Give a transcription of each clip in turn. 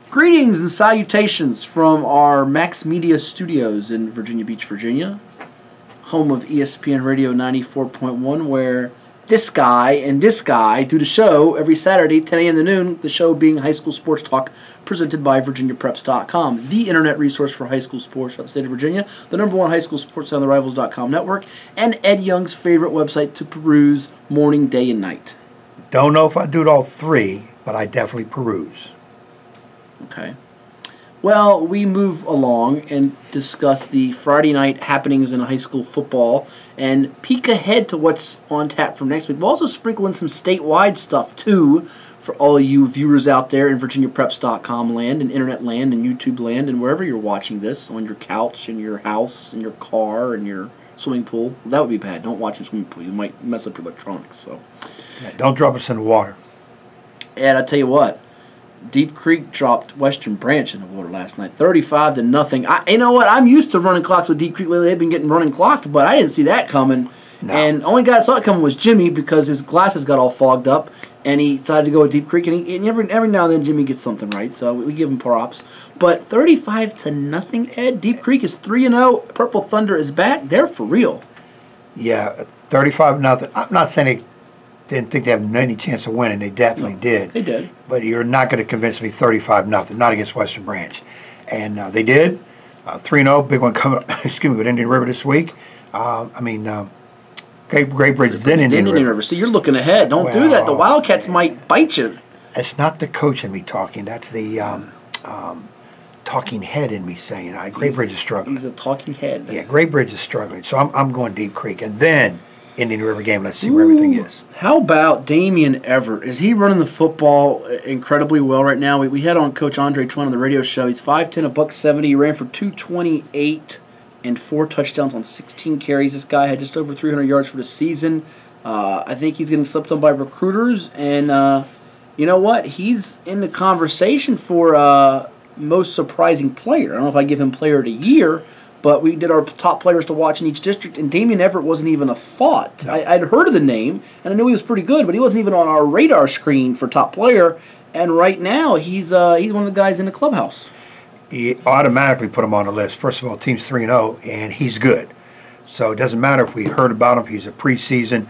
Greetings and salutations from our Max Media studios in Virginia Beach, Virginia, home of ESPN Radio 94.1, where this guy and this guy do the show every Saturday, 10 a.m. to noon, the show being High School Sports Talk, presented by VirginiaPreps.com, the internet resource for high school sports throughout the state of Virginia, the #1 high school sports on the Rivals.com network, and Ed Young's favorite website to peruse morning, day, and night. Don't know if I do it all three, but I definitely peruse. Okay. Well, we move along and discuss the Friday night happenings in high school football and peek ahead to what's on tap for next week. We'll also sprinkle in some statewide stuff, too, for all you viewers out there in VirginiaPreps.com land and internet land and YouTube land and wherever you're watching this, on your couch, in your house, in your car, in your swimming pool. That would be bad. Don't watch your swimming pool. You might mess up your electronics. So, Yeah, don't drop us in the water. And I tell you what, Deep Creek dropped Western Branch in the water last night, 35-0. You know what? I'm used to running clocks with Deep Creek lately. They've been getting running clocked, but I didn't see that coming. No. And the only guy that saw it coming was Jimmy because his glasses got all fogged up, and he decided to go with Deep Creek. And every now and then Jimmy gets something right, so we give him props. But 35-0, Ed. Deep Creek is 3-0. Purple Thunder is back. They're for real. Yeah, 35-0. I'm not saying they didn't think they have any chance of winning. They definitely did. They did. But you're not going to convince me 35-0, not against Western Branch. And they did. 3-0, big one coming up, with Indian River this week. Great Bridge, then Indian River. See, you're looking ahead. Don't do that. The Wildcats might bite you. It's not the coach in me talking. That's the talking head in me saying, Great Bridge is struggling. He's a talking head. Yeah, Great Bridge is struggling. So I'm going Deep Creek. And then Indian River game. Let's see where everything is. How about Damian Everett? Is he running the football incredibly well right now? We had on Coach Andre Twin on the radio show. He's 5'10", $170. He ran for 228 and 4 touchdowns on 16 carries. This guy had just over 300 yards for the season. I think he's getting slept on by recruiters. And you know what? He's in the conversation for most surprising player. I don't know if I give him player of the year, but we did our top players to watch in each district, and Damian Everett wasn't even a thought. No. I'd heard of the name, and I knew he was pretty good, but he wasn't even on our radar screen for top player. And right now, he's one of the guys in the clubhouse. You automatically put him on the list. First of all, team's 3-0, and he's good. So it doesn't matter if we heard about him. He's a preseason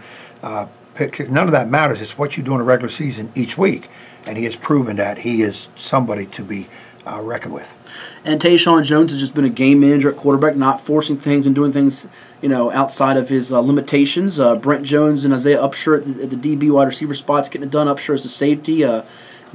pick. None of that matters. It's what you do in a regular season each week, and he has proven that he is somebody to be reckoned with. And Tayshawn Jones has just been a game manager at quarterback, not forcing things and doing things, outside of his limitations. Brent Jones and Isaiah Upshur at the DB wide receiver spots, getting it done. Upshur as a safety,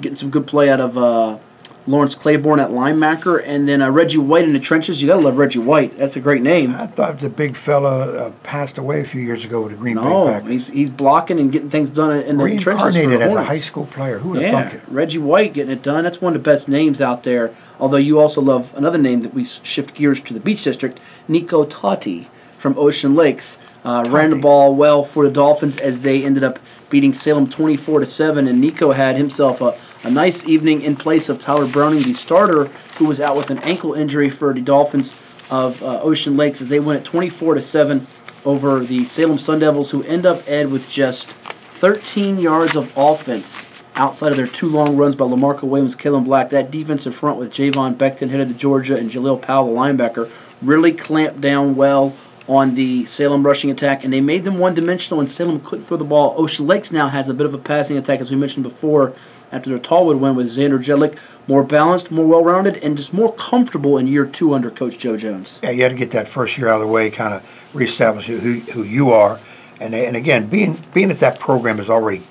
getting some good play out of Lawrence Claiborne at linebacker, and then Reggie White in the trenches. You gotta love Reggie White. That's a great name. I thought the big fella passed away a few years ago with the Green Bay Packers. He's blocking and getting things done in the trenches. Reincarnated as a high school player. Who would have thunk it? Reggie White getting it done. That's one of the best names out there. Although you also love another name that we shift gears to the Beach District, Nico Totti from Ocean Lakes. Ran the ball well for the Dolphins as they ended up beating Salem 24-7, and Nico had himself a nice evening in place of Tyler Browning, the starter, who was out with an ankle injury for the Dolphins of Ocean Lakes as they win at 24-7 over the Salem Sun Devils, who end up, Ed, with just 13 yards of offense outside of their 2 long runs by LaMarco Williams, Kalen Black. That defensive front with Javon Beckton headed to Georgia and Jaleel Powell, the linebacker, really clamped down well on the Salem rushing attack, and they made them one-dimensional, and Salem couldn't throw the ball. Ocean Lakes now has a bit of a passing attack, as we mentioned before, after their Tallwood win with Xander Jedlick, more balanced, more well-rounded, and just more comfortable in year 2 under Coach Joe Jones. Yeah, you had to get that first year out of the way, kind of reestablish who you are, and again, being that that program is already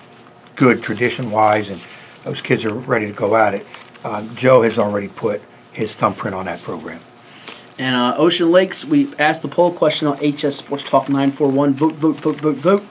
good tradition-wise, and those kids are ready to go at it. Joe has already put his thumbprint on that program. And Ocean Lakes, we asked the poll question on HS Sports Talk 941. Vote, vote, vote, vote, vote.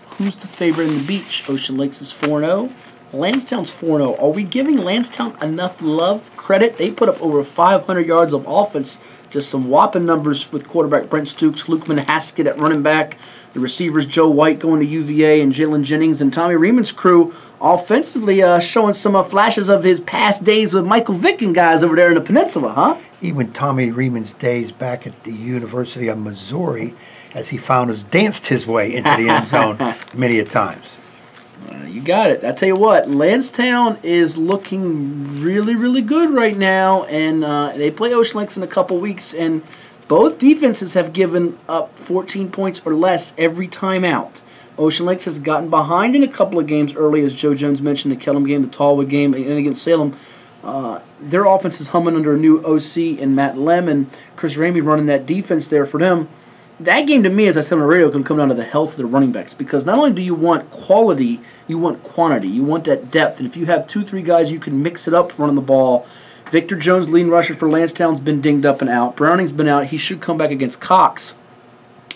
Who's the favorite in the beach? Ocean Lakes is 4-0. Lansdowne's 4-0. Are we giving Lansdowne enough love, credit? They put up over 500 yards of offense. Just some whopping numbers with quarterback Brent Stooks, Lukeman Haskett at running back, the receivers Joe White going to UVA, and Jalen Jennings and Tommy Reeman's crew offensively showing some flashes of his past days with Michael Vick and guys over there in the peninsula, huh? Even Tommy Reeman's days back at the University of Missouri, as he found us danced his way into the end zone many a times. You got it. I tell you what, Lansdowne is looking really, really good right now, and they play Ocean Lakes in a couple weeks, and both defenses have given up 14 points or less every time out. Ocean Lakes has gotten behind in a couple of games early, as Joe Jones mentioned, the Kellum game, the Tallwood game, and against Salem. Their offense is humming under a new OC and Matt Lem and Chris Ramey running that defense there for them. That game, to me, as I said on the radio, can come down to the health of the running backs, because not only do you want quality, you want quantity. You want that depth, and if you have 2-3 guys, you can mix it up running the ball. Victor Jones, leading rusher for Lansdowne's been dinged up and out. Browning's been out. He should come back against Cox.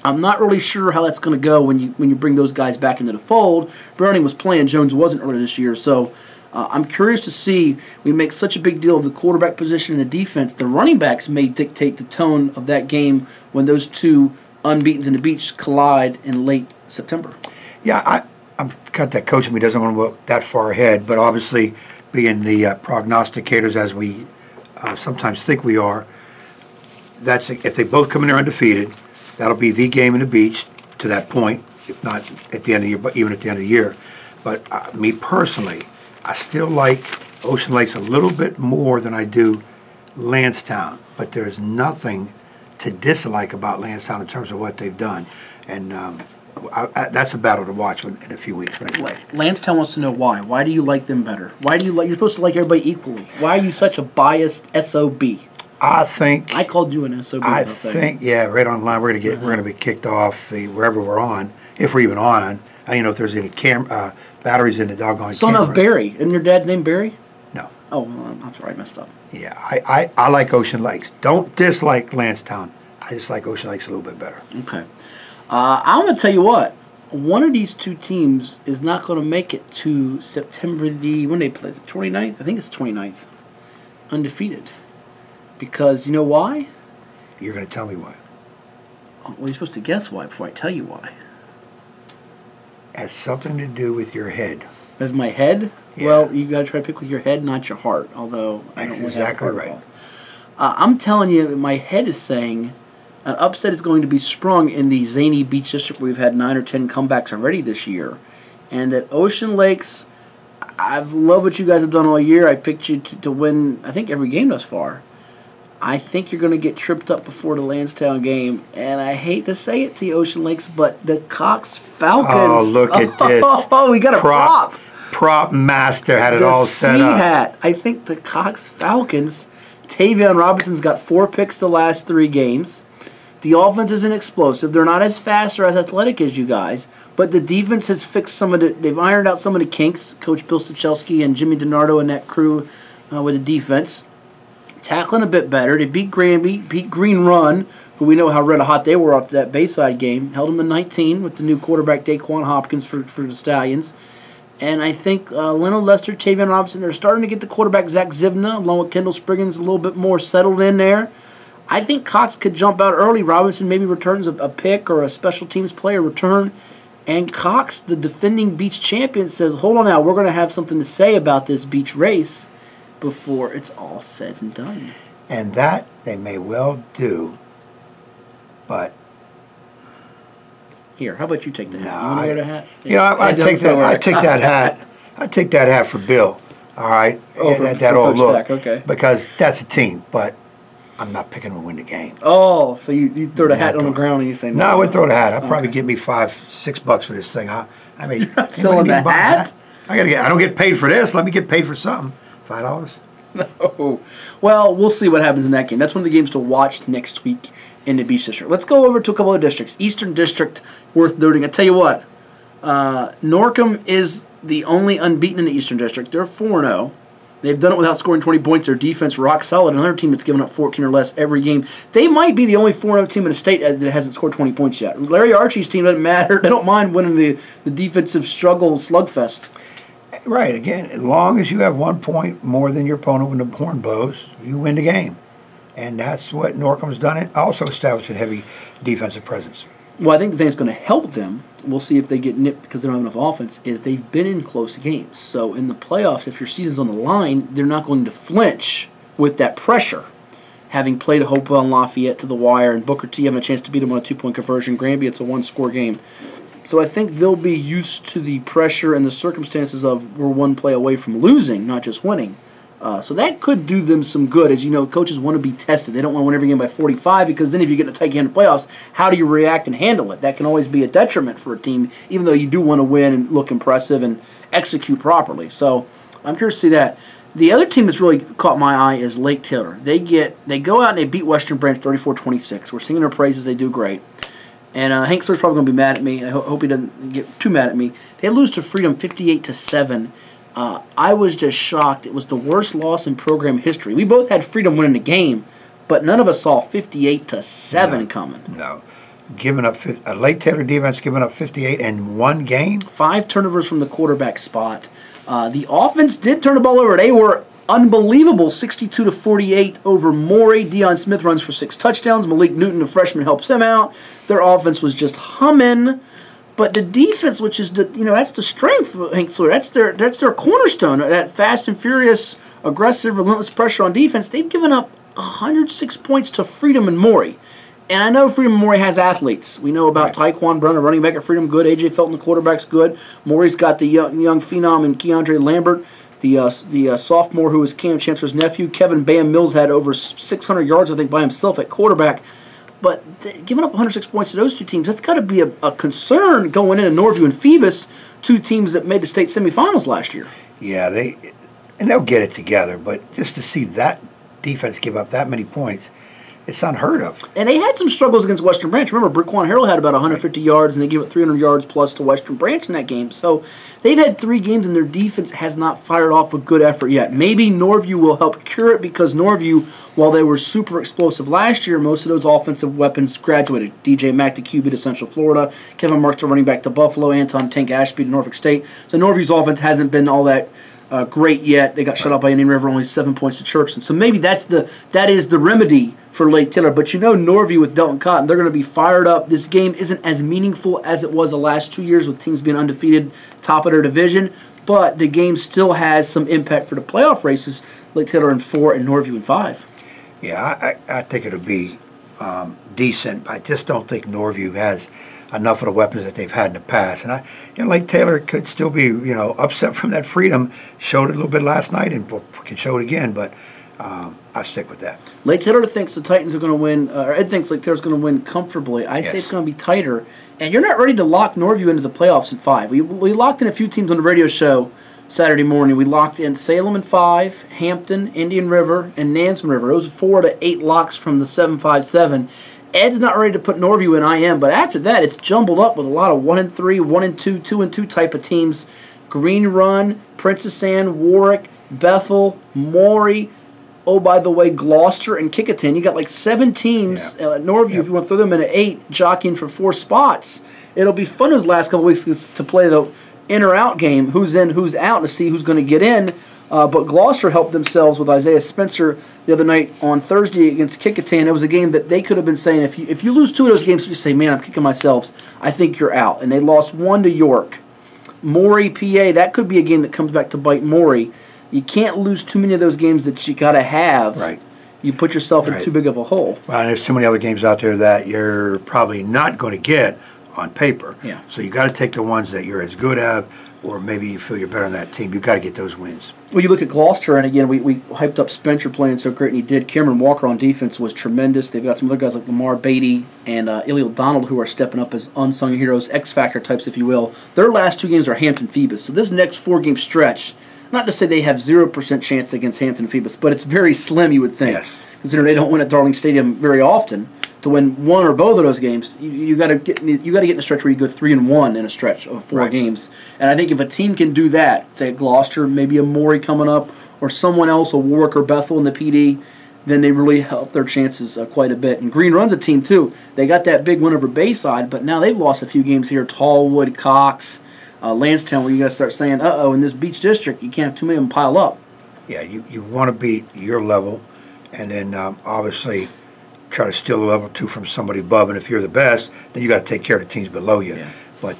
I'm not really sure how that's going to go when you bring those guys back into the fold. Browning was playing. Jones wasn't earlier this year, so I'm curious to see. We make such a big deal of the quarterback position and the defense. The running backs may dictate the tone of that game when those two unbeatens in the beach collide in late September. Yeah, I'm cut that coach in me doesn't want to look that far ahead, but obviously being the prognosticators as we sometimes think we are, that's if they both come in there undefeated, that'll be the game in the beach to that point, if not at the end of the year, but even at the end of the year. But me personally, I still like Ocean Lakes a little bit more than I do Lansdowne, but there's nothing to dislike about Lansdowne in terms of what they've done. And that's a battle to watch in a few weeks when they play. Lansdowne wants to know why. Why do you like them better? Why do you like? You're supposed to like everybody equally. Why are you such a biased SOB? I think I called you an SOB. I think right on the line. We're gonna be kicked off wherever we're on, if we're even on. I don't even know if there's any batteries in the doggone Son camera. of Barry. Isn't your dad's name Barry? No. Oh, well, I'm sorry, I messed up. Yeah, I like Ocean Lakes. Don't dislike Lansdowne. I just like Ocean Lakes a little bit better. Okay. I'm going to tell you what. One of these two teams is not going to make it to September when they play. Is it 29th? I think it's 29th. Undefeated. Because you know why? You're going to tell me why. Well, you're supposed to guess why before I tell you why. It has something to do with your head. With my head? Yeah. Well, you got to try to pick with your head, not your heart. Although I don't That's want exactly that right. I'm telling you, my head is saying an upset is going to be sprung in the zany beach district where we've had 9 or 10 comebacks already this year. And that Ocean Lakes, I've loved what you guys have done all year. I picked you to win, I think, every game thus far. I think you're going to get tripped up before the Lansdowne game. And I hate to say it to you, Ocean Lakes, but the Cox Falcons. Oh, look at this. Oh, we got a prop. Prop master had it all set up. Hat. I think the Cox Falcons, Tavion Robinson's got 4 picks the last 3 games. The offense isn't explosive. They're not as fast or as athletic as you guys, but the defense has fixed they've ironed out some of the kinks. Coach Bill Stachelski and Jimmy DiNardo and that crew with the defense. Tackling a bit better. They beat Granby, beat Green Run, who we know how red hot they were after that Bayside game. Held them to 19 with the new quarterback Daquan Hopkins for the Stallions. And I think Leno Lester, Tavion Robinson, they're starting to get the quarterback Zach Zivna, along with Kendall Spriggins, a little bit more settled in there. I think Cox could jump out early. Robinson maybe returns a pick or a special teams player return. And Cox, the defending beach champion, says, hold on now, we're going to have something to say about this beach race before it's all said and done. And that they may well do, but... Here, how about you take the hat? No, You want to wear the hat? I'd take that hat. I'd take that hat for Bill. All right, Oh, that for old Coach look. Stack, okay. Because that's a team, but I'm not picking them to win the game. Oh, so you throw the hat on the ground and you say no? No, I wouldn't throw the hat. I'd probably give me $5-6 for this thing. I mean, You're not selling the hat? I don't get paid for this. Let me get paid for something. $5. No. Well, we'll see what happens in that game. That's one of the games to watch next week in the Beach District. Let's go over to a couple of districts. Eastern District, worth noting. I tell you what, Norcom is the only unbeaten in the Eastern District. They're 4-0. They've done it without scoring 20 points. Their defense rock solid. Another team that's given up 14 or less every game. They might be the only 4-0 team in the state that hasn't scored 20 points yet. Larry Archie's team doesn't matter. They don't mind winning the defensive struggle slugfest. Right, again, as long as you have 1 point more than your opponent when the horn blows, you win the game. And that's what Norcom's done. It also established a heavy defensive presence. Well, I think the thing that's going to help them, we'll see if they get nipped because they don't have enough offense, is they've been in close games. So in the playoffs, if your season's on the line, they're not going to flinch with that pressure. Having played Hopewell and Lafayette to the wire, and Booker T having a chance to beat them on a 2-point conversion. Granby, it's a 1-score game. So I think they'll be used to the pressure and the circumstances of we're one play away from losing, not just winning. So that could do them some good. As you know, coaches want to be tested. They don't want to win every game by 45 because then if you get in a tight game in the playoffs, how do you react and handle it? That can always be a detriment for a team, even though you do want to win and look impressive and execute properly. So I'm curious to see that. The other team that's really caught my eye is Lake Taylor. They go out and they beat Western Branch 34-26. We're singing their praises. They do great. And Hank Sler's probably going to be mad at me. I hope he doesn't get too mad at me. They lose to Freedom 58-7. I was just shocked. It was the worst loss in program history. We both had Freedom winning the game, but none of us saw 58-7 coming. No. Giving up Lake Taylor defense giving up 58 in one game. 5 turnovers from the quarterback spot. The offense did turn the ball over. They were unbelievable, 62-48 over Maury. Deion Smith runs for 6 touchdowns. Malik Newton, the freshman, helps him out. Their offense was just humming. But the defense, which is that's the strength of Hank Sler. That's their cornerstone. That fast and furious, aggressive, relentless pressure on defense. They've given up 106 points to Freedom and Maury. And I know Freedom and Maury has athletes. We know about Tyquan Brown, a running back at Freedom, good. A.J. Felton, the quarterback's good. Maury's got the young phenom and Keandre Lambert, the sophomore who is Cam Chancellor's nephew. Kevin Bam Mills had over 600 yards, I think, by himself at quarterback. But giving up 106 points to those two teams, that's got to be a concern going into Norview and Phoebus, 2 teams that made the state semifinals last year. Yeah, they'll get it together. But just to see that defense give up that many points, it's unheard of. And they had some struggles against Western Branch. Remember, Brickwan Harrell had about 150 yards, and they gave up 300 yards plus to Western Branch in that game. So they've had 3 games, and their defense has not fired off with good effort yet. Maybe Norview will help cure it because Norview, while they were super explosive last year, most of those offensive weapons graduated. DJ Mack to QB to Central Florida, Kevin Marks to running back to Buffalo, Anton Tank Ashby to Norfolk State. So Norview's offense hasn't been all that great yet. They got shut out by Indian River, only 7 points to Churchland. So maybe that is the remedy for Lake Taylor. But Norview with Delton Cotton, they're going to be fired up. This game isn't as meaningful as it was the last 2 years with teams being undefeated, top of their division. But the game still has some impact for the playoff races. Lake Taylor in 4 and Norview in 5. Yeah, I think it'll be decent. I just don't think Norview has enough of the weapons that they've had in the past. And Lake Taylor could still be, upset from that Freedom. Showed it a little bit last night and can show it again, but I stick with that. Lake Taylor thinks the Titans are going to win, or Ed thinks Lake Taylor's going to win comfortably. I say it's going to be tighter. And you're not ready to lock Norview into the playoffs in 5. We locked in a few teams on the radio show Saturday morning. We locked in Salem in 5, Hampton, Indian River, and Nansemond River. Those are 4 to 8 locks from the 7-5-7. Ed's not ready to put Norview in. I am, but after that, it's jumbled up with a lot of 1-3, 1-2, 2-2 type of teams. Green Run, Princess Anne, Warwick, Bethel, Maury. Oh, by the way, Gloucester and Kickinton. You got like 7 teams at Norview. If you want to throw them in at 8, jockeying for 4 spots. It'll be fun those last couple weeks to play the in or out game. Who's in, who's out, to see who's going to get in. But Gloucester helped themselves with Isaiah Spencer the other night on Thursday against Kickinton. It was a game that they could have been saying, if you lose 2 of those games, you say, man, I'm kicking myself. I think you're out. And they lost 1 to York. Maury, PA, that could be a game that comes back to bite Maury. You can't lose too many of those games that you got to have. Right. You put yourself in too big of a hole. Well, and there's too many other games out there that you're probably not going to get on paper. Yeah. So you got to take the ones that you're as good at, or maybe you feel you're better than that team. You got to get those wins. Well, you look at Gloucester, and again, we hyped up Spencer playing so great, and he did. Cameron Walker on defense was tremendous. They've got some other guys like Lamar Beatty and Iliel Donald who are stepping up as unsung heroes, X-Factor types, if you will. Their last 2 games are Hampton Phoebus. So this next 4-game stretch, not to say they have 0% chance against Hampton Phoebus, but it's very slim, you would think. Yes. Considering they don't win at Darling Stadium very often. To win 1 or both of those games, you got to get in a stretch where you go 3-1 in a stretch of 4 games. And I think if a team can do that, say Gloucester, maybe a Maury coming up, or someone else, a Warwick or Bethel in the PD, then they really help their chances quite a bit. And Green Run's a team too. They got that big win over Bayside, but now they've lost a few games here. Tallwood, Cox, Lansetown, where you got to start saying, in this Beach District, you can't have too many of them pile up. Yeah, you want to beat your level, and then obviously try to steal a level 2 from somebody above. And if you're the best, then you got to take care of the teams below you. Yeah. But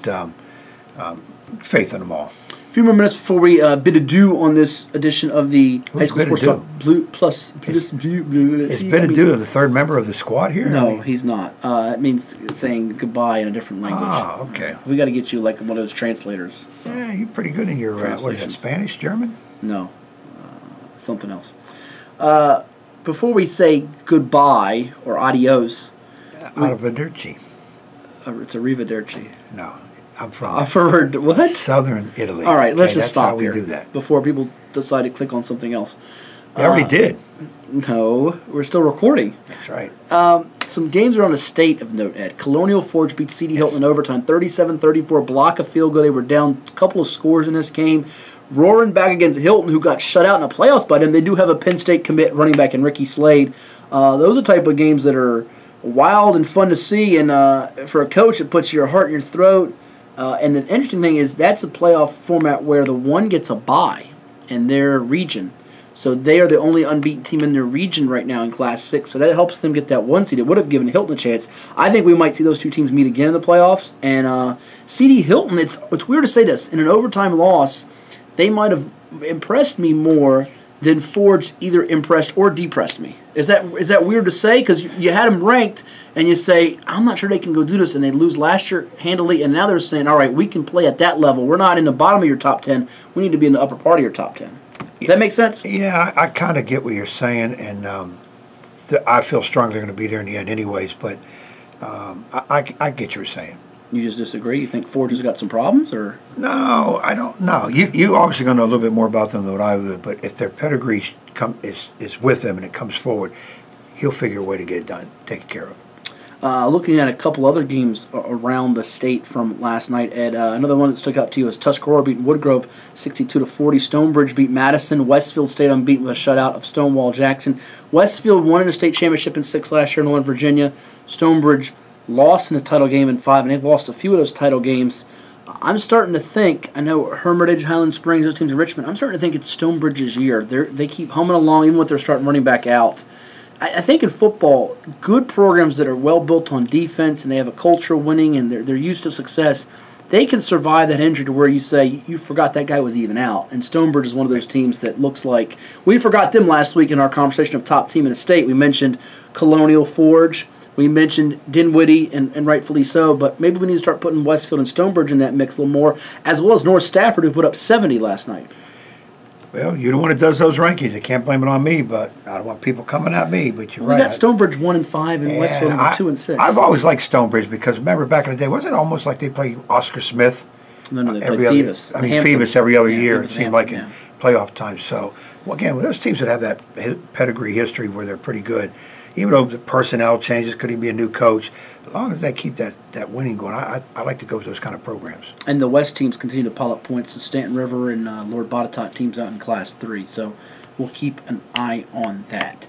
faith in them all. few more minutes before we bid adieu on this edition of the High School Sports Talk Blue Plus. Is bid adieu the third member of the squad here? No, he's not. It means saying goodbye in a different language. Oh, okay. We got to get you like one of those translators. So. Yeah, you're pretty good in your, what is that, Spanish, German? No, something else. Before we say goodbye or adios. Arrivederci. It's arrivederci. No, I'm from I've heard what? Southern Italy. All right, let's just stop how here. We do that. Before people decide to click on something else. They already did. No, we're still recording. That's right. Some games around the state of note, Ed. Colonial Forge beat C.D. Hilton in overtime, 37-34, block a field goal. They were down a couple of scores in this game. Roaring back against Hilton, who got shut out in the playoffs by them. They do have a Penn State commit running back in Ricky Slade. Those are the type of games that are wild and fun to see, and for a coach, it puts your heart in your throat. And the interesting thing is that's a playoff format where the one gets a bye in their region. So they are the only unbeaten team in their region right now in Class 6. So that helps them get that one seed. It would have given Hilton a chance. I think we might see those two teams meet again in the playoffs. And C.D. Hilton, it's weird to say this, in an overtime loss, they might have impressed me more than Forge either impressed or depressed me. Is that weird to say? Because you had them ranked, and you say, I'm not sure they can go do this, and they lose last year handily, and now they're saying, all right, we can play at that level. We're not in the bottom of your top 10. We need to be in the upper part of your top 10. Does that make sense? Yeah, I kind of get what you're saying, and I feel strongly they're going to be there in the end anyways, but I get what you're saying. You just disagree? You think Forge has got some problems, or? No, I don't know. You obviously going to know a little bit more about them than what I would, but if their pedigree is with them and it comes forward, he'll figure a way to get it done, take it care of. Looking at a couple other games around the state from last night, Ed, another one that stuck out to you was Tuscarora beating Woodgrove 62-40. Stonebridge beat Madison. Westfield stayed unbeaten with a shutout of Stonewall Jackson. Westfield won in the state championship in 6 last year in Northern Virginia. Stonebridge lost in the title game in 5, and they've lost a few of those title games. I'm starting to think, I know Hermitage, Highland Springs, those teams in Richmond, I'm starting to think it's Stonebridge's year. They keep humming along even with their starting running back out. I think in football, good programs that are well built on defense and they have a culture of winning and they're used to success, they can survive that injury to where you say, you forgot that guy was even out. And Stonebridge is one of those teams that looks like, we forgot them last week in our conversation of top team in the state. We mentioned Colonial Forge. We mentioned Dinwiddie, and rightfully so, but maybe we need to start putting Westfield and Stonebridge in that mix a little more, as well as North Stafford, who put up 70 last night. Well, you're the one that does those rankings. You can't blame it on me, but I don't want people coming at me, but you're right. We got Stonebridge 1-5 and Westfield 2-6. I've always liked Stonebridge because, remember, back in the day, wasn't it almost like they played Oscar Smith? No, they played Phoebus. Phoebus every other year, it seemed like Hampton, in playoff time. So, well, again, those teams that have that pedigree history where they're pretty good, even though the personnel changes, could even be a new coach, as long as they keep that winning going, I like to go with those kind of programs. And the West teams continue to pile up points. The Stanton River and Lord Botetourt teams out in Class 3, so we'll keep an eye on that.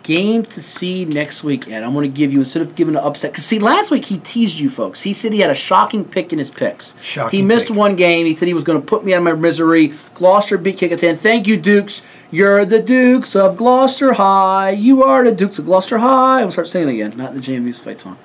Game to see next week, Ed. I'm going to give you, instead of giving an upset, because see, last week he teased you folks. He said he had a shocking pick in his picks. He missed one game. He said he was going to put me out of my misery. Gloucester beat Kickingham. Thank you, Dukes. You're the Dukes of Gloucester High. You are the Dukes of Gloucester High. I'm going to start singing again, not the JMU's fight song.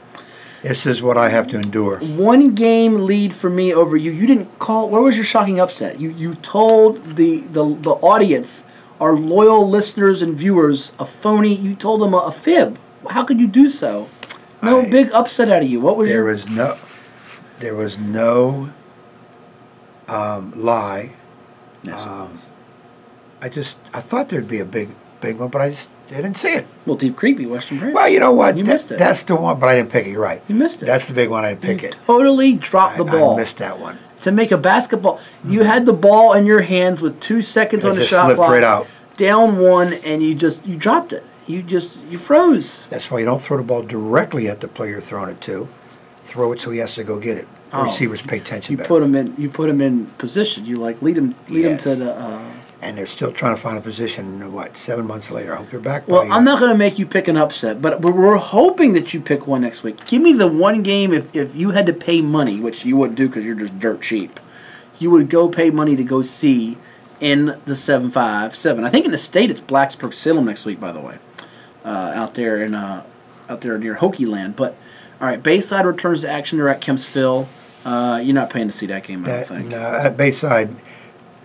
This is what I have to endure. 1 game lead for me over you. You didn't call. Where was your shocking upset? You told the audience, our loyal listeners and viewers, a phony. You told them a fib. How could you do so? No big upset out of you. What was there was no lie. Yes, it was. I thought there'd be a big one, but I didn't see it. Well, Deep Creepy, Western Prairie. Well, you know what? You missed it. That's the one, but I didn't pick it. You're right. You missed it. That's the big one. I didn't pick it. Totally dropped the ball. I missed that one. To make a basketball, you had the ball in your hands with 2 seconds on the shot clock. Right out. Down 1, and you dropped it. You froze. That's why you don't throw the ball directly at the player you're throwing it to. Throw it so he has to go get it. The receivers pay attention. You put him in position. You lead him to the. And they're still trying to find a position. 7 months later? I hope you're back. Well, I'm not going to make you pick an upset, but we're hoping that you pick one next week. Give me the one game if you had to pay money, which you wouldn't do because you're just dirt cheap. You would go pay money to go see in the 7-5-7. I think in the state it's Blacksburg Salem next week, by the way, out there near Hokie Land. But all right, Bayside returns to action. They're at Kempsville. You're not paying to see that game, I don't think. No, at Bayside,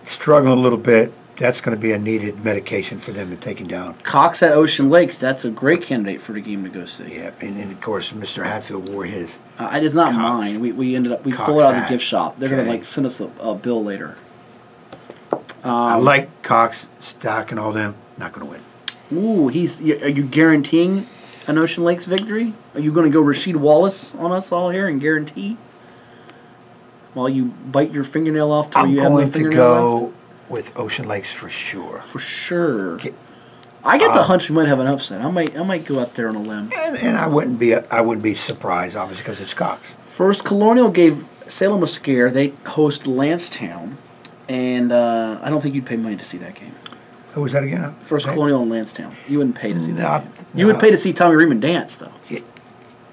struggling a little bit. That's going to be a needed medication for them to taking down. Cox at Ocean Lakes. That's a great candidate for the game to go see. Yeah, and of course, Mr. Hatfield wore his. It is not Cox. mine. We ended up Cox stole it out of the hat. gift shop. They're Okay. gonna send us a bill later. I like Cox, Stock, and all them. Not going to win. Ooh, are you guaranteeing an Ocean Lakes victory? Are you going to go Rasheed Wallace on us all here and guarantee? While you bite your fingernail off till I'm you have no going to fingernail left? go with Ocean Lakes for sure. For sure. I get the hunch we might have an upset. I might go out there on a limb. And I wouldn't be surprised, obviously, because it's Cox. First Colonial gave Salem a scare. They host Lancetown, and I don't think you'd pay money to see that game. Who was that again? First Colonial and Lancetown. You wouldn't pay to see that Not- game. You would pay to see Tommy Reeman dance, though. You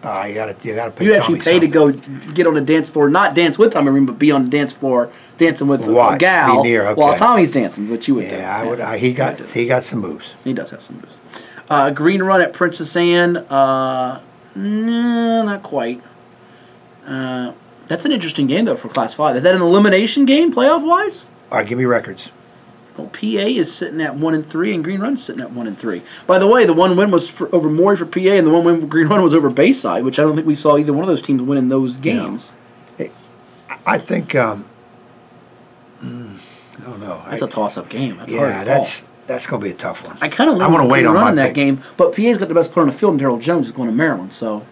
gotta pay. You'd actually Tommy pay to something. go get on the dance floor, not dance with Tommy Reeman, but be on the dance floor dancing with a Watch, gal be near, okay. while Tommy's dancing, is what you would do. Yeah, I would. He got some moves. He does have some moves. Green Run at Princess Anne. Nah, not quite. That's an interesting game, though, for Class 5. Is that an elimination game, playoff-wise? All right, give me records. Well, PA is sitting at 1-3, and Green Run's sitting at 1-3. By the way, the one win was over Maury for PA, and the one win for Green Run was over Bayside, which I don't think we saw either one of those teams winning those games. No. Hey, I think. I don't know. That's a toss-up game. That's Yeah, hard to call. that's going to be a tough one. I kind of want to wait on Run my in that pick. game, but PA's got the best player on the field, and Darrell Jones is going to Maryland, so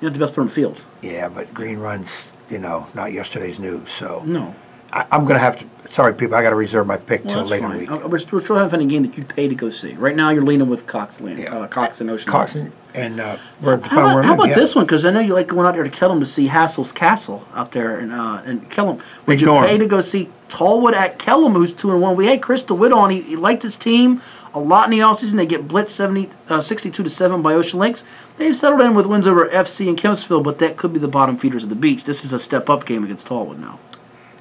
you have the best player on the field. Yeah, but Green Run's not yesterday's news. So No. I'm going to have to. Sorry, people. I got to reserve my pick Well, till that's later fine. week. We're still trying to find a game that you'd pay to go see. Right now, you're leaning with Cox and Ocean Cox Lakes. and How about this one? Because I know you like going out there to Kellum to see Hassel's Castle out there in Kellum. Would Big you Norm. pay to go see Tallwood at Kellum, who's 2-1? We had Chris DeWitt on. He liked his team a lot in the offseason. They get blitzed 62-7 by Ocean Lakes. They've settled in with wins over FC and Kempsville, but that could be the bottom feeders of the beach. This is a step-up game against Tallwood now.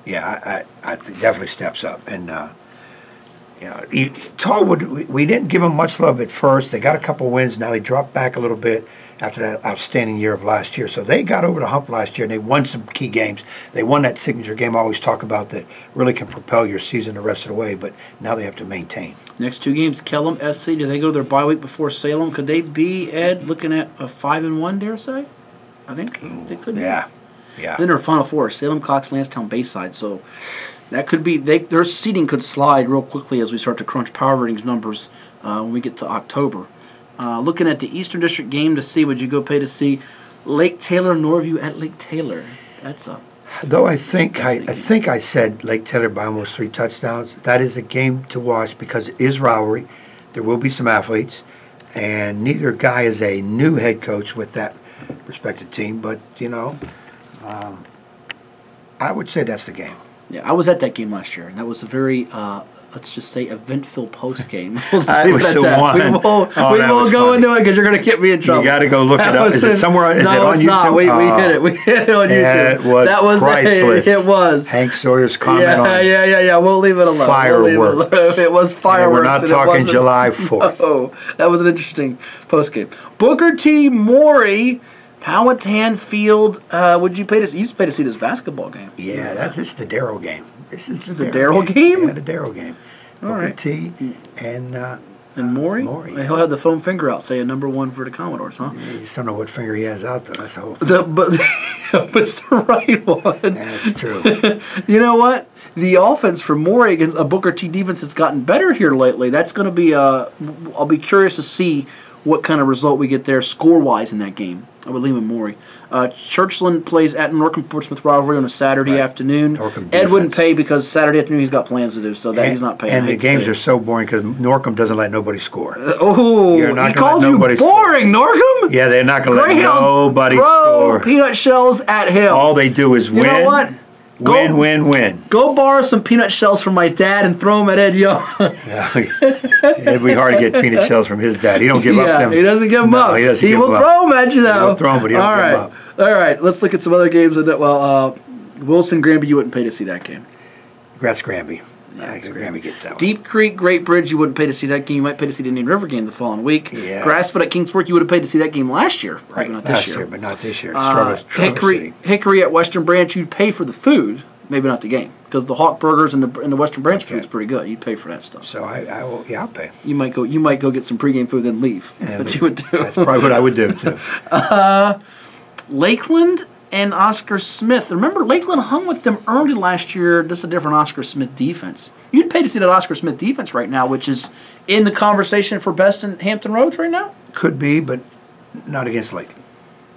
Yeah, I think definitely steps up. And, Tallwood, we didn't give them much love at first. They got a couple wins. Now they dropped back a little bit after that outstanding year of last year. So they got over the hump last year, and they won some key games. They won that signature game I always talk about that really can propel your season the rest of the way, but now they have to maintain. Next two games, Kellum, SC. Do they go to their bye week before Salem? Could they be, Ed, looking at a 5-1, dare say? I think they could be. Yeah. Then their Final Four, Salem, Cox, Lancetown, Bayside. So that could be, their seeding could slide real quickly as we start to crunch power ratings numbers when we get to October. Looking at the Eastern District game to see, would you go pay to see Lake Taylor, Norview at Lake Taylor? That's a... Though I think I said Lake Taylor by almost 3 touchdowns. That is a game to watch because it is rivalry. There will be some athletes, and neither guy is a new head coach with that respective team. But I would say that's the game. Yeah, I was at that game last year, and that was a very, let's just say, eventful post game. It was the one. We won't go into it because you're going to get me in trouble. You got to go look it up. Is it somewhere? Is it on it's YouTube? not. We hit it. We hit it on YouTube. That was priceless. It was. Hank Sawyer's comment on Yeah. We'll leave it alone. fireworks. It was fireworks. And we're not talking July 4th. Oh, that was an interesting post game. Booker T. Morey. Powhatan Field, would you pay to see? You used to pay to see this basketball game. Yeah, that's the Darrow game. This is the Darrow game? Yeah, the Darrow game. Booker T. and Maury? Maury. He'll have the foam finger out, saying #1 for the Commodores, huh? You just don't know what finger he has out, though. That's the whole thing. But it's the right one. That's true. You know what? The offense for Maury against a Booker T defense has gotten better here lately. That's going to be, I'll be curious to see what kind of result we get there score-wise in that game. I would leave him Maury. Churchland plays at Norcom-Portsmouth rivalry on a Saturday afternoon. Ed wouldn't pay because Saturday afternoon he's got plans to do, so that he's not paying. And the games are so boring because Norcom doesn't let nobody score. He called you boring, Norcom? Yeah, they're not going to let nobody score. Peanut shells at him. All they do is win. You know what? Win. Go borrow some peanut shells from my dad and throw them at Ed Young. It'd be hard to get peanut shells from his dad. He don't give up them. He doesn't give them up. He will throw them at you, though. He'll throw them, but he don't give them up. All right, let's look at some other games. Wilson, Granby, you wouldn't pay to see that game. Congrats, Granby. Granby gets that one. Deep Creek, Great Bridge, you wouldn't pay to see that game. You might pay to see the Indian River game the following week. Yeah. Grassfoot at Kingsport, you would have paid to see that game last year. Right, Not last this year, but not this year. Hickory at Western Branch, you'd pay for the food. maybe not the game, because the Hawk Burgers and the Western Branch food's pretty good. You'd pay for that stuff. So I will. Yeah, I'll pay. You might go get some pregame food, then leave. That's what you would do. That's probably what I would do too. Lakeland and Oscar Smith. Remember, Lakeland hung with them early last year. This is a different Oscar Smith defense. You'd pay to see that Oscar Smith defense right now, which is in the conversation for best in Hampton Roads right now? Could be, but not against Lakeland.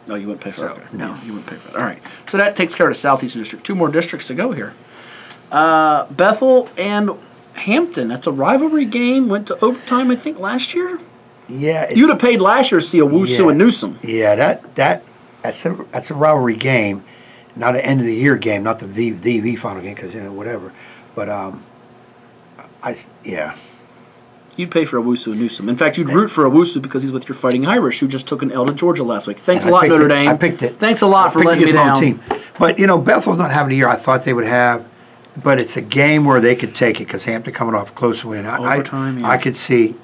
No, you wouldn't pay for it. No, you wouldn't pay for it. All right. So that takes care of the Southeastern District. 2 more districts to go here. Bethel and Hampton. That's a rivalry game. Went to overtime, I think, last year. Yeah. You'd have paid last year to see a Wusoo and Newsom. Yeah, that's a rivalry game, not an end of the year game, not the VV final game, because whatever. But yeah. You'd pay for a Wusoo and Newsom. In fact, you'd root for a Wusoo because he's with your Fighting Irish, who just took an L to Georgia last week. Thanks a lot, Notre Dame. I picked it. Thanks a lot for letting me down. Team. But Bethel's not having the year I thought they would have. But it's a game where they could take it because Hampton coming off a close win. Overtime, yeah. I could see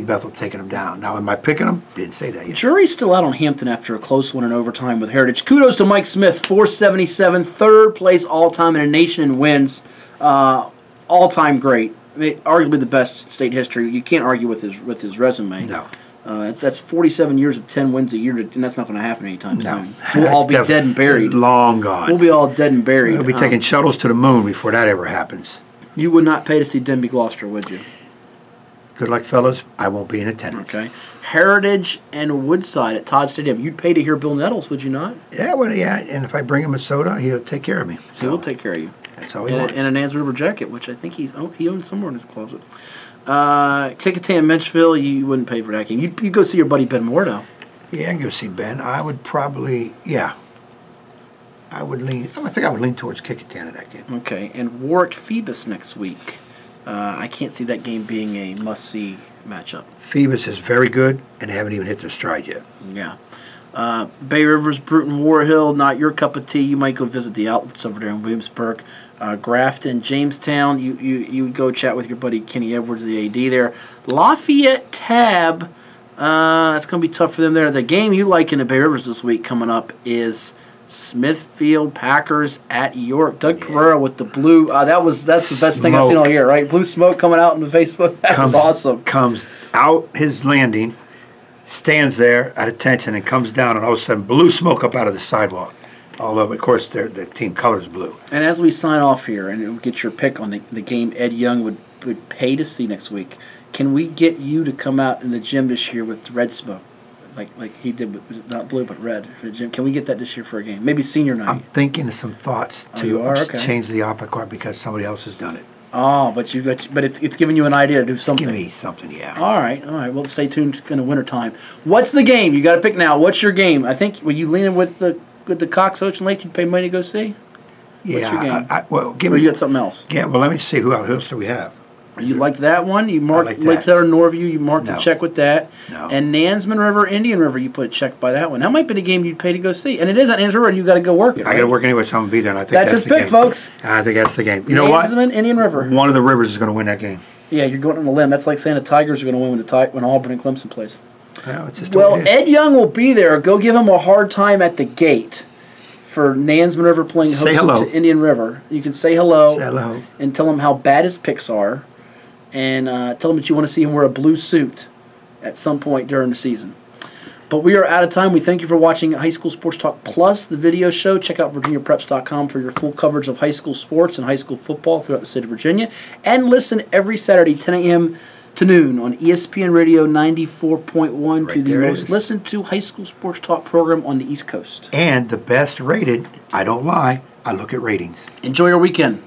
Bethel taking them down. Now, am I picking them? Didn't say that yet. Jury's still out on Hampton after a close one in overtime with Heritage. Kudos to Mike Smith, 477, third place all-time in a nation in wins. All-time great. I mean, arguably the best in state history. You can't argue with his resume. No. That's 47 years of 10 wins a year, and that's not going to happen anytime soon. No. We'll all be dead and buried. Long gone. We'll be all dead and buried. We'll be taking shuttles to the moon before that ever happens. You would not pay to see Denby Gloucester, would you? Good luck, fellas. I won't be in attendance. Okay. Heritage and Woodside at Todd Stadium. You'd pay to hear Bill Nettles, would you not? Yeah, well, yeah. And if I bring him a soda, he'll take care of me. So, he will take care of you. That's all he wants. And a Nans River jacket, which I think he owns somewhere in his closet. Kickingham, Menchville, you wouldn't pay for that game. You'd go see your buddy Ben Mordo. Yeah, I can go see Ben. I would probably, I think I would lean towards Kickingham in that game. Okay, and Warwick Phoebus next week. I can't see that game being a must-see matchup. Phoebus is very good, and they haven't even hit their stride yet. Yeah. Bay Rivers, Bruton, War Hill, not your cup of tea. You might go visit the outlets over there in Williamsburg. Grafton, Jamestown, you would go chat with your buddy Kenny Edwards, the AD there. Lafayette, Tab, that's going to be tough for them there. The game you like in the Bay Rivers this week coming up is Smithfield Packers at York. Doug Pereira with the blue. That's the best thing I've seen all year, right? Blue smoke coming out on the Facebook. That was awesome. Comes out his landing, stands there at attention, and comes down, and all of a sudden blue smoke up out of the sidewalk. Although, of course, the team color is blue. And as we sign off here and get your pick on the game Ed Young would pay to see next week, can we get you to come out in the gym this year with red smoke? Like he did with, not blue, but red for the gym. Can we get that this year for a game? Maybe senior night. I'm thinking of some thoughts to change the opposite card because somebody else has done it. Oh, but it's giving you an idea to do something. Give me something, yeah. All right. Well, stay tuned in the wintertime. What's the game? You got to pick now. What's your game? I think, were you leaning with the Cox Ocean Lake you'd pay money to go see? Yeah. What's your game? Or you got something else? Yeah, well, let me see who else do we have. You liked that one? You marked Lake Taylor, Norview. You marked a check with that. No. And Nansman River, Indian River, you put a check by that one. That might be the game you'd pay to go see. And it is at Nansman River, and you got to go work it. I got to work anyway, so I'm gonna be there. And I think that's his pick, game. Folks. I think that's the game. You know what? Nansman, Indian River. One of the Rivers is going to win that game. Yeah, you're going on a limb. That's like saying the Tigers are going to win when Auburn and Clemson plays. Well, Ed Young will be there. Go give him a hard time at the gate for Nansman River playing host to Indian River. You can say hello. Say hello. And tell him how bad his picks are. And tell him that you want to see him wear a blue suit at some point during the season. But we are out of time. We thank you for watching High School Sports Talk Plus, the video show. Check out VirginiaPreps.com for your full coverage of high school sports and high school football throughout the state of Virginia. And listen every Saturday, 10 a.m. to noon on ESPN Radio 94.1 to the most listened to high school sports talk program on the East Coast. And the best rated, I don't lie, I look at ratings. Enjoy your weekend.